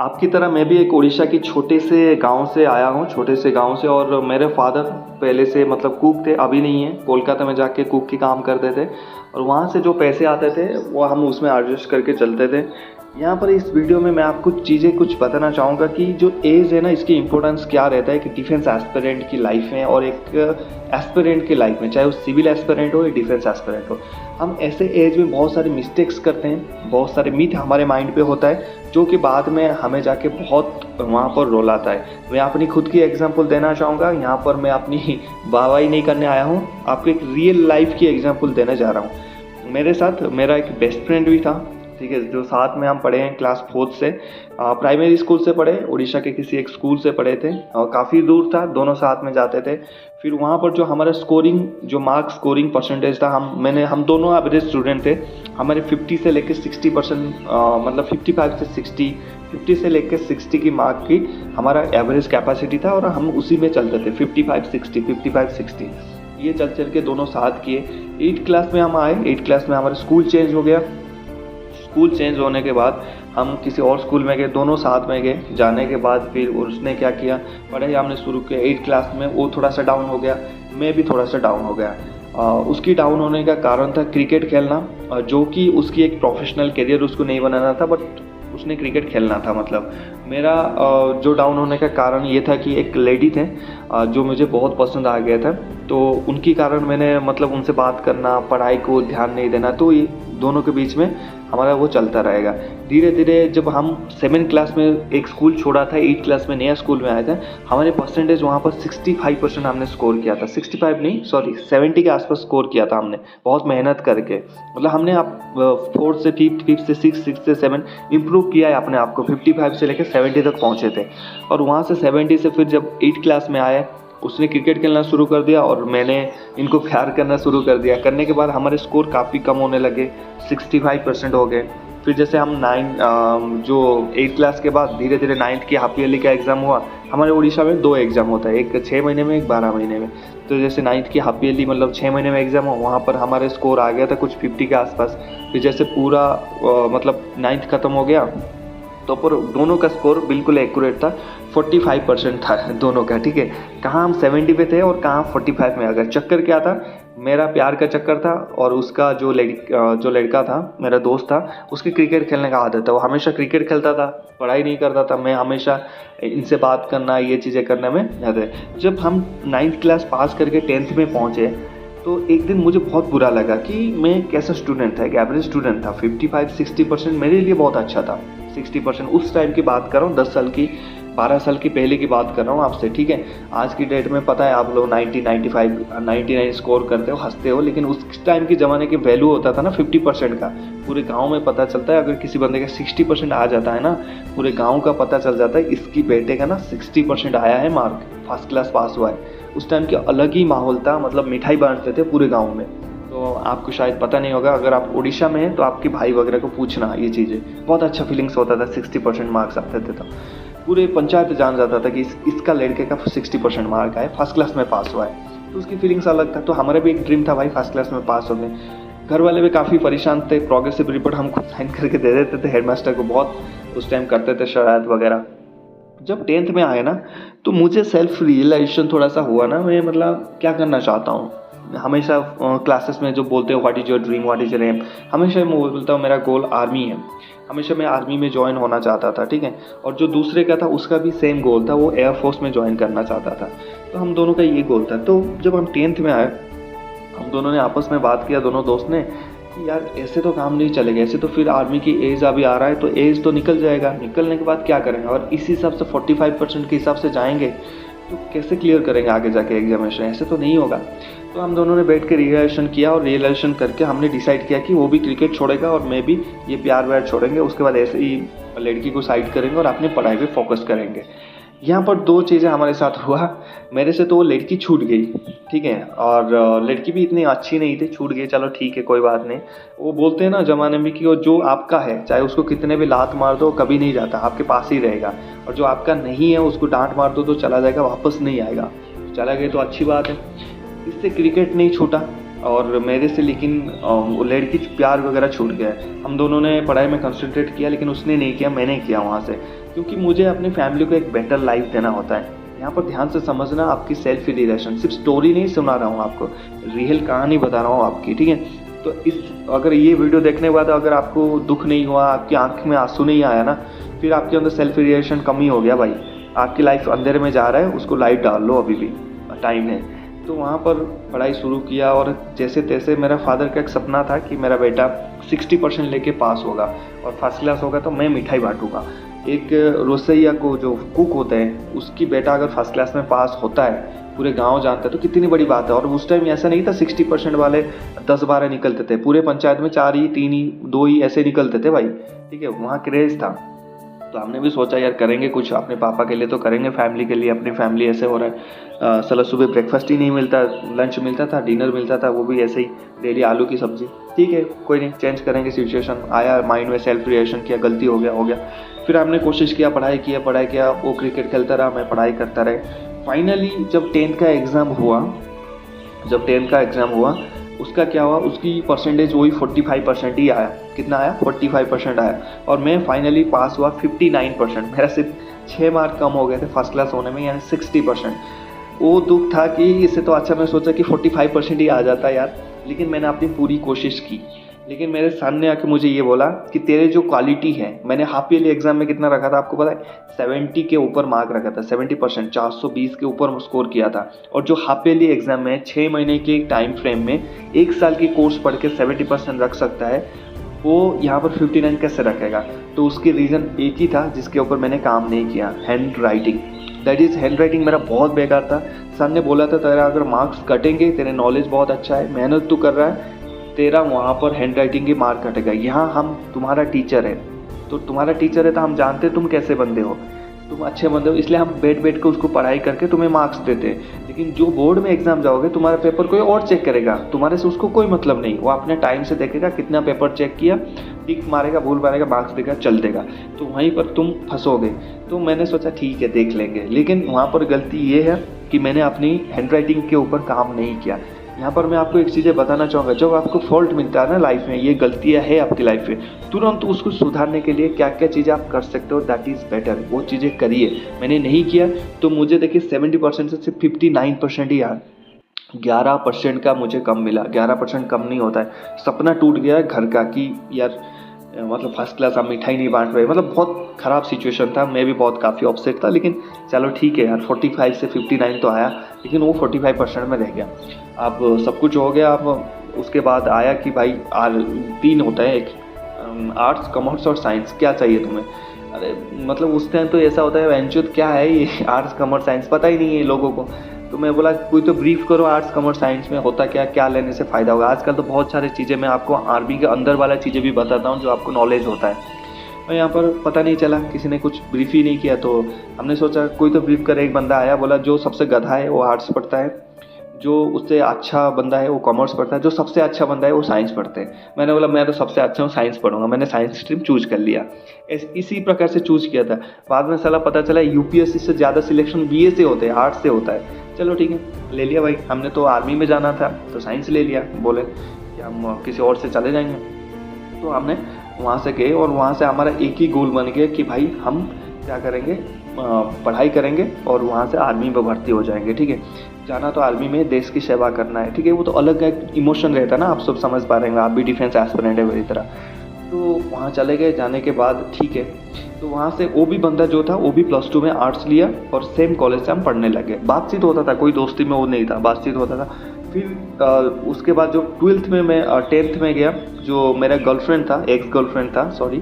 आपकी तरह मैं भी एक उड़ीसा की छोटे से गांव से आया हूँ, छोटे से गांव से। और मेरे फादर पहले से मतलब कुक थे, अभी नहीं है, कोलकाता में जाके कुक की काम करते थे। और वहाँ से जो पैसे आते थे वो हम उसमें एडजस्ट करके चलते थे। यहाँ पर इस वीडियो में मैं आपको चीज़ें कुछ बताना चाहूँगा कि जो एज है ना, इसकी इम्पोर्टेंस क्या रहता है कि डिफेंस एस्पिरेंट की लाइफ में और एक एस्पिरेंट की लाइफ में, चाहे वो सिविल एस्पिरेंट हो या डिफेंस एस्पिरेंट हो। हम ऐसे एज में बहुत सारे मिस्टेक्स करते हैं, बहुत सारे मिथ हमारे माइंड पे होता है जो कि बाद में हमें जाके बहुत वहाँ पर रोल आता है। मैं अपनी खुद की एग्जांपल देना चाहूँगा। यहाँ पर मैं अपनी वाहवाही नहीं करने आया हूँ, आपको एक रियल लाइफ की एग्जांपल देने जा रहा हूँ। मेरे साथ मेरा एक बेस्ट फ्रेंड भी था, ठीक है, जो साथ में हम पढ़े हैं क्लास 4 से। प्राइमरी स्कूल से पढ़े, उड़ीसा के किसी एक स्कूल से पढ़े थे और काफ़ी दूर था, दोनों साथ में जाते थे। फिर वहाँ पर जो हमारा स्कोरिंग, जो मार्क्स स्कोरिंग परसेंटेज था, हम दोनों एवरेज स्टूडेंट थे। हमारे 50 से लेकर 60% मतलब 55 से 60, 50 से लेकर 60 की मार्क की हमारा एवरेज कैपेसिटी था और हम उसी में चलते थे, 55-60 ये चल के दोनों साथ किए। 8th क्लास में हम आए, 8th क्लास में हमारा स्कूल चेंज हो गया। स्कूल चेंज होने के बाद हम किसी और स्कूल में गए, दोनों साथ में गए। जाने के बाद फिर उसने क्या किया, पढ़ाई हमने शुरू किया। 8th क्लास में वो थोड़ा सा डाउन हो गया, मैं भी थोड़ा सा डाउन हो गया। उसकी डाउन होने का कारण था क्रिकेट खेलना, जो कि उसकी एक प्रोफेशनल करियर उसको नहीं बनाना था, बट उसने क्रिकेट खेलना था। मतलब मेरा जो डाउन होने का कारण ये था कि एक लेडी थे जो मुझे बहुत पसंद आ गया था, तो उनके कारण मैंने मतलब उनसे बात करना, पढ़ाई को ध्यान नहीं देना, तो ये दोनों के बीच में हमारा वो चलता रहेगा। धीरे धीरे जब हम 7th क्लास में एक स्कूल छोड़ा था, 8th क्लास में नया स्कूल में आए थे, हमारे परसेंटेज वहाँ पर 65% हमने स्कोर किया था। 65 नहीं, सॉरी 70 के आसपास स्कोर किया था हमने, बहुत मेहनत करके। मतलब हमने 4th से 5th, 5th से 6th, 6th से 7 इम्प्रूव किया है अपने आप को, 55 से लेकर 70 तक पहुँचे थे। और वहाँ से 70 से फिर जब 8th क्लास में आए, उसने क्रिकेट खेलना शुरू कर दिया और मैंने इनको प्यार करना शुरू कर दिया। करने के बाद हमारे स्कोर काफ़ी कम होने लगे, 65% हो गए। फिर जैसे हम 8th क्लास के बाद धीरे धीरे 9th की हाफ ईयरली का एग्ज़ाम हुआ। हमारे उड़ीसा में 2 एग्ज़ाम होता है, एक 6 महीने में, एक 12 महीने में। तो जैसे 9th की हाफ ईयरली मतलब 6 महीने में एग्ज़ाम हुआ, वहाँ पर हमारे स्कोर आ गया था कुछ 50 के आसपास। फिर जैसे पूरा मतलब 9th ख़त्म हो गया तो पर दोनों का स्कोर बिल्कुल एक्यूरेट था, 45% था दोनों का, ठीक है। कहाँ हम 70 पे थे और कहाँ 45 में आ गए। चक्कर क्या था, मेरा प्यार का चक्कर था और उसका जो लड़का था, मेरा दोस्त था, उसकी क्रिकेट खेलने का आदत था। वो हमेशा क्रिकेट खेलता था, पढ़ाई नहीं करता था। मैं हमेशा इनसे बात करना, ये चीज़ें करने में ज़्यादा। जब हम 9th क्लास पास करके 10th में पहुँचे तो एक दिन मुझे बहुत बुरा लगा कि मैं कैसा स्टूडेंट था, एक एवरेज स्टूडेंट था। 55-60% मेरे लिए बहुत अच्छा था। 60% उस टाइम की बात कर रहा हूँ, 10 साल की, 12 साल की पहले की बात कर रहा हूँ आपसे, ठीक है। आज की डेट में पता है आप लोग 90, 95, 99 स्कोर करते हो, हंसते हो, लेकिन उस टाइम के ज़माने की वैल्यू होता था ना 50% का। पूरे गांव में पता चलता है, अगर किसी बंदे का 60% आ जाता है ना, पूरे गांव का पता चल जाता है इसकी बेटे का ना 60% आया है मार्क, फर्स्ट क्लास पास हुआ है। उस टाइम के अलग ही माहौल था, मतलब मिठाई बांटते थे पूरे गाँव में। तो आपको शायद पता नहीं होगा, अगर आप उड़ीसा में हैं तो आपके भाई वगैरह को पूछना, ये चीज़ें बहुत अच्छा फीलिंग्स होता था। 60% मार्क्स आते थे तो पूरे पंचायत जान जाता था कि इसका लड़के का 60% मार्क आए, फर्स्ट क्लास में पास हुआ है, तो उसकी फीलिंग्स अलग था। तो हमारा भी एक ड्रीम था भाई, फर्स्ट क्लास में पास हो गए। घर वाले भी काफ़ी परेशान थे, प्रोग्रेसिव रिपोर्ट हम खुद साइन करके दे देते थे हेडमास्टर को, बहुत उस टाइम करते थे शरारत वगैरह। जब 10th में आए ना तो मुझे सेल्फ रियलाइजेशन थोड़ा सा हुआ ना, मैं मतलब क्या करना चाहता हूँ। हमेशा क्लासेस में जो बोलते हो what is your dream, what is your aim, हमेशा मैं बोलता हूँ मेरा गोल आर्मी है। हमेशा मैं आर्मी में ज्वाइन होना चाहता था, ठीक है। और जो दूसरे का था उसका भी सेम गोल था, वो एयरफोर्स में ज्वाइन करना चाहता था। तो हम दोनों का ये गोल था। तो जब हम 10th में आए, हम दोनों ने आपस में बात किया, दोनों दोस्त ने, कि यार ऐसे तो काम नहीं चलेगा, ऐसे तो फिर आर्मी की एज अभी आ रहा है तो एज तो निकल जाएगा, निकलने के बाद क्या करेंगे, और इसी हिसाब से 45% के हिसाब से जाएंगे तो कैसे क्लियर करेंगे आगे जाके एग्जामिनेशन, ऐसे तो नहीं होगा। तो हम दोनों ने बैठ के रियलाइजेशन किया और रियलाइजेशन करके हमने डिसाइड किया कि वो भी क्रिकेट छोड़ेगा और मैं भी ये प्यार व्यार छोड़ेंगे। उसके बाद ऐसे ही लड़की को साइड करेंगे और अपनी पढ़ाई पे फोकस करेंगे। यहाँ पर 2 चीज़ें हमारे साथ हुआ। मेरे से तो वो लड़की छूट गई, ठीक है, और लड़की भी इतनी अच्छी नहीं थी, छूट गई, चलो ठीक है कोई बात नहीं। वो बोलते हैं ना ज़माने में कि वो जो आपका है, चाहे उसको कितने भी लात मार दो कभी नहीं जाता, आपके पास ही रहेगा। और जो आपका नहीं है उसको डांट मार दो तो चला जाएगा, वापस नहीं आएगा। चला गया तो अच्छी बात है। इससे क्रिकेट नहीं छूटा, और मेरे से लेकिन वो लड़की प्यार वगैरह छूट गया है। हम दोनों ने पढ़ाई में कंसंट्रेट किया, लेकिन उसने नहीं किया, मैंने किया वहाँ से, क्योंकि मुझे अपनी फैमिली को एक बेटर लाइफ देना होता है। यहाँ पर ध्यान से समझना, आपकी सेल्फ रिलेशन, सिर्फ स्टोरी नहीं सुना रहा हूँ आपको, रियल कहानी बता रहा हूँ आपकी, ठीक है। तो अगर ये वीडियो देखने के बाद अगर आपको दुख नहीं हुआ, आपकी आंख में आंसू नहीं आया ना, फिर आपके अंदर सेल्फ रिलेशन कम ही हो गया भाई। आपकी लाइफ अंधेरे में जा रहा है, उसको लाइट डाल लो, अभी भी टाइम है। तो वहाँ पर पढ़ाई शुरू किया, और जैसे तैसे मेरा फादर का एक सपना था कि मेरा बेटा 60% लेके पास होगा और फर्स्ट क्लास होगा तो मैं मिठाई बांटूंगा। एक रोसैया को जो कुक होते हैं, उसकी बेटा अगर फर्स्ट क्लास में पास होता है, पूरे गांव जानता है, तो कितनी बड़ी बात है। और उस टाइम ऐसा नहीं था 60% वाले 10-12 निकलते थे, पूरे पंचायत में 4 ही, 3 ही, 2 ही ऐसे निकलते थे भाई, ठीक है। वहाँ क्रेज था। तो हमने भी सोचा यार करेंगे कुछ अपने पापा के लिए, तो करेंगे फैमिली के लिए। अपनी फैमिली ऐसे हो रहा है, साला सुबह ब्रेकफास्ट ही नहीं मिलता, लंच मिलता था, डिनर मिलता था, वो भी ऐसे ही डेली आलू की सब्जी। ठीक है, कोई नहीं, चेंज करेंगे सिचुएशन। आया माइंड में, सेल्फ रिएक्शन किया, गलती हो गया। फिर हमने कोशिश किया, पढ़ाई किया। वो क्रिकेट खेलता रहा, मैं पढ़ाई करता रहे। फाइनली जब 10th का एग्ज़ाम हुआ, उसका क्या हुआ, उसकी परसेंटेज वही 45% ही आया। कितना आया? 45% आया। और मैं फाइनली पास हुआ 59%। मेरा सिर्फ 6 मार्क कम हो गए थे फर्स्ट क्लास होने में, यानी 60%। वो दुख था कि इससे तो अच्छा मैं सोचा कि 45% ही आ जाता यार, लेकिन मैंने अपनी पूरी कोशिश की। लेकिन मेरे सन ने आके मुझे ये बोला कि तेरे जो क्वालिटी है, मैंने हाफ ईयरली एग्जाम में कितना रखा था आपको पता है? 70 के ऊपर मार्क रखा था, 70%, 420 के ऊपर स्कोर किया था। और जो हाफ ईयरली एग्जाम में 6 महीने के टाइम फ्रेम में 1 साल की कोर्स पढ़ के 70% रख सकता है, वो यहाँ पर 59 कैसे रखेगा? तो उसकी रीज़न एक ही था जिसके ऊपर मैंने काम नहीं किया, hand writing. That is, hand writing मेरा बहुत बेकार था। सर ने बोला था तेरा अगर मार्क्स कटेंगे, तेरे नॉलेज बहुत अच्छा है, मेहनत तू कर रहा है, तेरा वहाँ पर हैंड राइटिंग की मार्क कटेगा। यहाँ हम तुम्हारा टीचर है, तो तुम्हारा टीचर है तो हम जानते तुम कैसे बंदे हो, तुम अच्छे बंदे हो, इसलिए हम बैठ के उसको पढ़ाई करके तुम्हें मार्क्स देते हैं। लेकिन जो बोर्ड में एग्जाम जाओगे, तुम्हारा पेपर कोई और चेक करेगा, तुम्हारे से उसको कोई मतलब नहीं। वो अपने टाइम से देखेगा कितना पेपर चेक किया, टिक मारेगा, भूल मारेगा, मार्क्स देगा, चल देगा। तो वहीं पर तुम फंसोगे। तो मैंने सोचा ठीक है, देख लेंगे। लेकिन वहाँ पर गलती ये है कि मैंने अपनी हैंड राइटिंग के ऊपर काम नहीं किया। यहाँ पर मैं आपको एक चीज़ें बताना चाहूँगा, जब आपको फॉल्ट मिलता है ना लाइफ में, ये गलतियाँ है आपकी लाइफ में, तुरंत उसको सुधारने के लिए क्या क्या चीज़ें आप कर सकते हो, दैट इज़ बेटर, वो चीज़ें करिए। मैंने नहीं किया तो मुझे देखिए 70% से सिर्फ 59% ही आया। 11% का मुझे कम मिला। 11% कम नहीं होता है। सपना टूट गया घर का कि यार मतलब फर्स्ट क्लास आप मिठाई नहीं बांट रहे, मतलब बहुत ख़राब सिचुएशन था। मैं भी बहुत काफ़ी अपसेट था, लेकिन चलो ठीक है यार, 45 से 59 तो आया, लेकिन वो 45% में रह गया। अब सब कुछ हो गया। अब उसके बाद आया कि भाई 3 होता है, एक आर्ट्स, कॉमर्स और साइंस, क्या चाहिए तुम्हें? अरे मतलब उस टाइम तो ऐसा होता है वेंचर क्या है ये आर्ट्स कॉमर्स साइंस, पता ही नहीं है लोगों को। तो मैं बोला कोई तो ब्रीफ करो, आर्ट्स कॉमर्स साइंस में होता क्या लेने से फ़ायदा होगा। आजकल तो बहुत सारी चीज़ें, मैं आपको आर्मी के अंदर वाला चीज़ें भी बताता हूँ जो आपको नॉलेज होता है। और यहाँ पर पता नहीं चला, किसी ने कुछ ब्रीफ ही नहीं किया। तो हमने सोचा कोई तो ब्रीफ करे। एक बंदा आया, बोला जो सबसे गधा है वो आर्ट्स पढ़ता है, जो उससे अच्छा बंदा है वो कॉमर्स पढ़ता है, जो सबसे अच्छा बंदा है वो साइंस पढ़ते हैं। मैंने बोला मैं तो सबसे अच्छा हूँ, साइंस पढ़ूंगा। मैंने साइंस स्ट्रीम चूज कर लिया। इसी प्रकार से चूज किया था। बाद में साला पता चला यूपीएससी से ज़्यादा सिलेक्शन बीए से होते हैं, आर्ट्स से होता है। चलो ठीक है, ले लिया भाई। हमने तो आर्मी में जाना था तो साइंस ले लिया। बोले कि हम किसी और से चले जाएंगे, तो हमने वहाँ से गए। और वहाँ से हमारा एक ही गोल बन गया कि भाई हम क्या करेंगे, पढ़ाई करेंगे और वहाँ से आर्मी में भर्ती हो जाएंगे। ठीक है, जाना तो आर्मी में देश की सेवा करना है। ठीक है, वो तो अलग एक इमोशन रहता है ना, आप सब समझ पा रहे हैं, आप भी डिफेंस एस्पिरेंट है मेरी तरह। तो वहाँ चले गए। जाने के बाद ठीक है, तो वहाँ से वो भी बंदा जो था वो भी +2 में आर्ट्स लिया और सेम कॉलेज से हम पढ़ने लगे। बातचीत होता था, कोई दोस्ती में वो नहीं था, बातचीत होता था। फिर उसके बाद जो 12th में मैं 10th में गया, जो मेरा गर्लफ्रेंड था, एक्स गर्लफ्रेंड था सॉरी,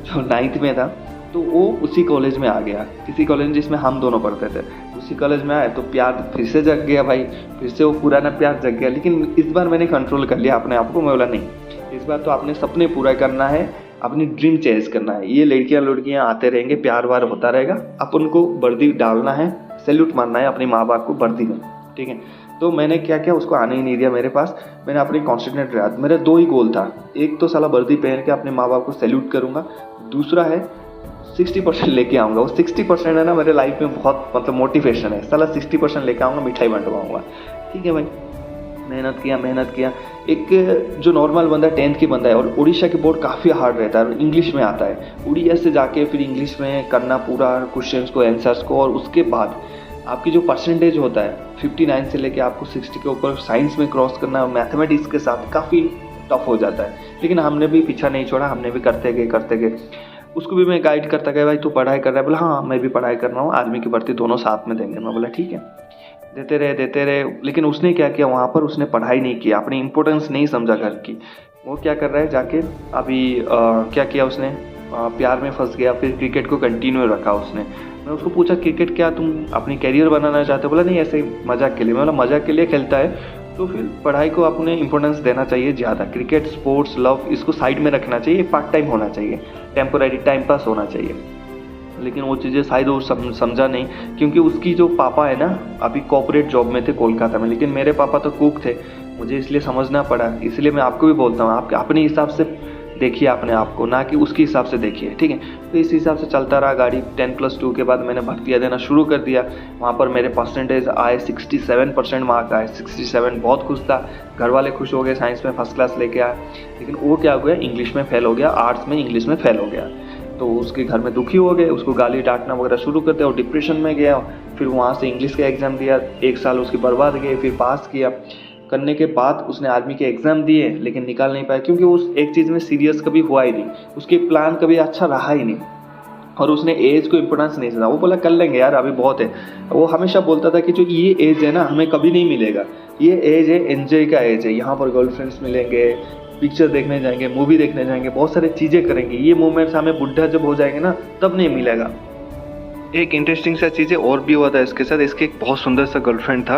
जो 9th में था, तो वो उसी कॉलेज में आ गया, किसी कॉलेज में जिसमें हम दोनों पढ़ते थे। उसी कॉलेज में आए तो प्यार फिर से जग गया भाई, फिर से वो पुराना प्यार जग गया। लेकिन इस बार मैंने कंट्रोल कर लिया अपने आप को। मैं बोला नहीं, इस बार तो अपने सपने पूरा करना है, अपनी ड्रीम चेज करना है। ये लड़कियां आते रहेंगे, प्यार वार होता रहेगा, अपन को वर्दी डालना है, सैल्यूट मारना है अपने माँ बाप को वर्दी में। ठीक है, तो मैंने क्या किया, उसको आने ही नहीं दिया मेरे पास। मैंने अपनी कॉन्सेंट्रेट रहा। मेरा 2 ही गोल था, एक तो साला वर्दी पहन के अपने माँ बाप को सैल्यूट करूँगा, दूसरा है 60% लेके आऊँगा। वो 60% है ना मेरे लाइफ में बहुत मतलब मोटिवेशन है। साला 60% लेके आऊँगा, मिठाई बंटवाऊँगा। ठीक है भाई, मेहनत किया। एक जो नॉर्मल बंदा 10th की बंदा है, और उड़ीसा की बोर्ड काफ़ी हार्ड रहता है, इंग्लिश में आता है, उड़िया से जाके फिर इंग्लिश में करना पूरा क्वेश्चंस को, आंसर्स को, और उसके बाद आपकी जो परसेंटेज होता है 59 से लेके आपको 60 के ऊपर साइंस में क्रॉस करना मैथमेटिक्स के साथ काफ़ी टफ हो जाता है। लेकिन हमने भी पीछा नहीं छोड़ा, हमने भी करते गए। उसको भी मैं गाइड करता गया, भाई तू पढ़ाई कर रहा है? बोला हाँ मैं भी पढ़ाई कर रहा हूँ, आर्मी की भर्ती दोनों साथ में देंगे। मैं बोला ठीक है। देते रहे। लेकिन उसने क्या किया वहाँ पर, उसने पढ़ाई नहीं की, अपनी इंपॉर्टेंस नहीं समझा घर की। वो क्या कर रहा है जाके अभी क्या किया उसने, प्यार में फंस गया, फिर क्रिकेट को कंटिन्यू रखा उसने। मैं उसको पूछा क्रिकेट क्या तुम अपनी कैरियर बनाना चाहते हो? बोला नहीं ऐसे ही मजाक के लिए। मैं बोला मजाक के लिए खेलता है तो फिर पढ़ाई को अपने इंपॉर्टेंस देना चाहिए ज़्यादा, क्रिकेट स्पोर्ट्स लव इसको साइड में रखना चाहिए, पार्ट टाइम होना चाहिए, टेम्पोररी टाइम पास होना चाहिए। लेकिन वो चीज़ें शायद वो समझा नहीं, क्योंकि उसकी जो पापा है ना अभी कॉर्पोरेट जॉब में थे कोलकाता में, लेकिन मेरे पापा तो कुक थे, मुझे इसलिए समझना पड़ा। इसलिए मैं आपको भी बोलता हूँ, आप अपने हिसाब से देखिए अपने आप को, ना कि उसके हिसाब से देखिए, ठीक है। तो इस हिसाब से चलता रहा गाड़ी। 10+2 के बाद मैंने भर्तियाँ देना शुरू कर दिया। वहाँ पर मेरे परसेंटेज आए 67% मार्क आए, 67, बहुत खुश था। घर वाले खुश हो गए, साइंस में फर्स्ट क्लास लेके आए। लेकिन वो क्या हो गया, इंग्लिश में फेल हो गया, आर्ट्स में इंग्लिश में फेल हो गया। तो उसके घर में दुखी हो गए, उसको गाली डांटना वगैरह शुरू करते, और डिप्रेशन में गया। फिर वहाँ से इंग्लिश का एग्ज़ाम दिया, 1 साल उसकी बर्बाद गए। फिर पास किया, करने के बाद उसने आर्मी के एग्ज़ाम दिए, लेकिन निकाल नहीं पाया, क्योंकि उस एक चीज़ में सीरियस कभी हुआ ही नहीं, उसके प्लान कभी अच्छा रहा ही नहीं, और उसने एज को इम्पोर्टेंस नहीं समझा। वो बोला कर लेंगे यार, अभी बहुत है। वो हमेशा बोलता था कि जो ये एज है ना हमें कभी नहीं मिलेगा, ये एज है एंजॉय का एज है, यहाँ पर गर्लफ्रेंड्स मिलेंगे, पिक्चर देखने जाएंगे, मूवी देखने जाएंगे, बहुत सारी चीज़ें करेंगे। ये मोमेंट्स हमें बुढ़ा जब हो जाएंगे ना तब नहीं मिलेगा। एक इंटरेस्टिंग सा चीज़ें और भी हुआ था इसके साथ। इसके एक बहुत सुंदर सा गर्लफ्रेंड था,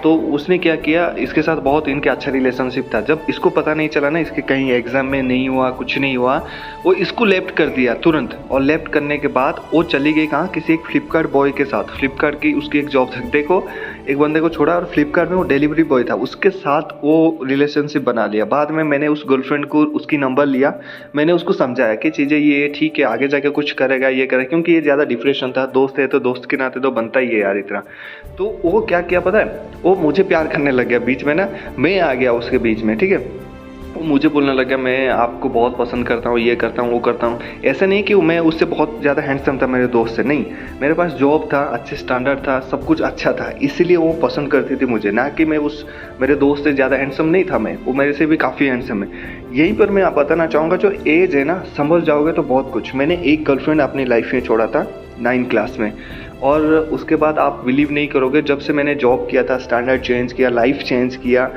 तो उसने क्या किया, इसके साथ बहुत इनके अच्छा रिलेशनशिप था। जब इसको पता नहीं चला ना इसके कहीं एग्ज़ाम में नहीं हुआ, कुछ नहीं हुआ, वो इसको लेफ्ट कर दिया तुरंत। और लेफ्ट करने के बाद वो चली गई कहाँ, किसी एक फ्लिपकार्ट बॉय के साथ। फ्लिपकार्ट की उसकी एक जॉब थी, देखो एक बंदे को छोड़ा और फ्लिपकार्ट में वो डिलीवरी बॉय था, उसके साथ वो रिलेशनशिप बना लिया। बाद में मैंने उस गर्लफ्रेंड को उसकी नंबर लिया, मैंने उसको समझाया कि चीज़ें ये ठीक है, आगे जाके कुछ करेगा, ये करेगा, क्योंकि ये ज़्यादा डिप्रेशन था। दोस्त है तो दोस्त के नाते तो बनता ही है यार इतना। तो वो क्या किया पता है, वो मुझे प्यार करने लग गया बीच में ना, मैं आ गया उसके बीच में, ठीक है। वो मुझे बोलने लगा मैं आपको बहुत पसंद करता हूँ, ये करता हूँ, वो करता हूँ। ऐसा नहीं कि मैं उससे बहुत ज़्यादा हैंडसम था मेरे दोस्त से, नहीं, मेरे पास जॉब था, अच्छे स्टैंडर्ड था, सब कुछ अच्छा था, इसलिए वो पसंद करती थी मुझे, ना कि मैं उस मेरे दोस्त से ज़्यादा हैंडसम नहीं था मैं, वो मेरे से भी काफ़ी हैंडसम है। यहीं पर मैं आप बताना चाहूँगा, जो एज है ना समझ जाओगे तो बहुत कुछ। मैंने एक गर्लफ्रेंड अपनी लाइफ में छोड़ा था 9th क्लास में, और उसके बाद आप बिलीव नहीं करोगे, जब से मैंने जॉब किया था, स्टैंडर्ड चेंज किया, लाइफ चेंज किया,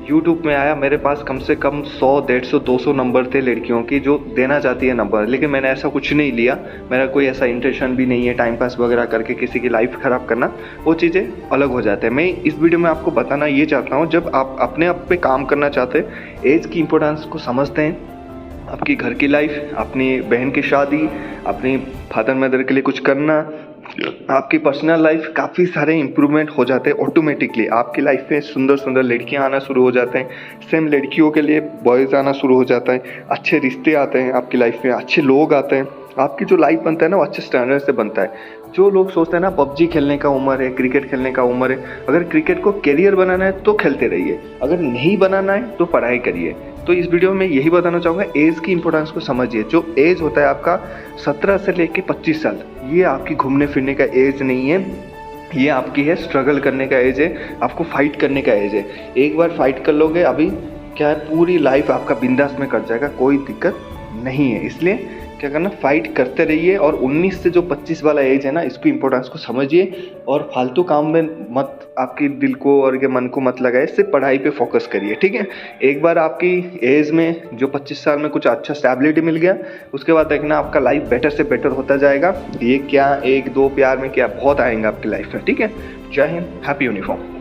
यूट्यूब में आया, मेरे पास कम से कम 100, 150, 200 नंबर थे लड़कियों की जो देना चाहती है नंबर, लेकिन मैंने ऐसा कुछ नहीं लिया। मेरा कोई ऐसा इंटेंशन भी नहीं है टाइम पास वगैरह करके किसी की लाइफ ख़राब करना, वो चीज़ें अलग हो जाते हैं। मैं इस वीडियो में आपको बताना ये चाहता हूँ, जब आप अपने आप पे काम करना चाहते हैं, एज की इंपॉर्टेंस को समझते हैं, आपकी घर की लाइफ, अपनी बहन की शादी, अपनी फादर मदर के लिए कुछ करना, आपकी पर्सनल लाइफ, काफ़ी सारे इम्प्रूवमेंट हो जाते हैं ऑटोमेटिकली। आपकी लाइफ में सुंदर सुंदर लड़कियां आना शुरू हो जाते हैं, सेम लड़कियों के लिए बॉयज़ आना शुरू हो जाता है, अच्छे रिश्ते आते हैं आपकी लाइफ में, अच्छे लोग आते हैं, आपकी जो लाइफ बनता है ना वो अच्छे स्टैंडर्ड से बनता है। जो लोग सोचते हैं ना पबजी खेलने का उम्र है, क्रिकेट खेलने का उम्र है, अगर क्रिकेट को करियर बनाना है तो खेलते रहिए, अगर नहीं बनाना है तो पढ़ाई करिए। तो इस वीडियो में यही बताना चाहूँगा, एज की इंपॉर्टेंस को समझिए। जो एज होता है आपका 17 से लेके 25 साल, ये आपकी घूमने फिरने का एज नहीं है, ये आपकी है स्ट्रगल करने का एज है, आपको फाइट करने का एज है। एक बार फाइट कर लोगे, अभी क्या है, पूरी लाइफ आपका बिंदास में कट जाएगा, कोई दिक्कत नहीं है। इसलिए क्या करना, फाइट करते रहिए, और 19 से जो 25 वाला एज है ना, इसको इंपॉर्टेंस को समझिए, और फालतू काम में मत, आपकी दिल को और के मन को मत लगाए, सिर्फ पढ़ाई पे फोकस करिए, ठीक है। एक बार आपकी एज में जो 25 साल में कुछ अच्छा स्टेबिलिटी मिल गया, उसके बाद देखना आपका लाइफ बेटर से बेटर होता जाएगा। ये क्या 1-2 प्यार में क्या बहुत आएंगे आपकी लाइफ में, ठीक है। जय हिंद, हैप्पी यूनिफॉर्म।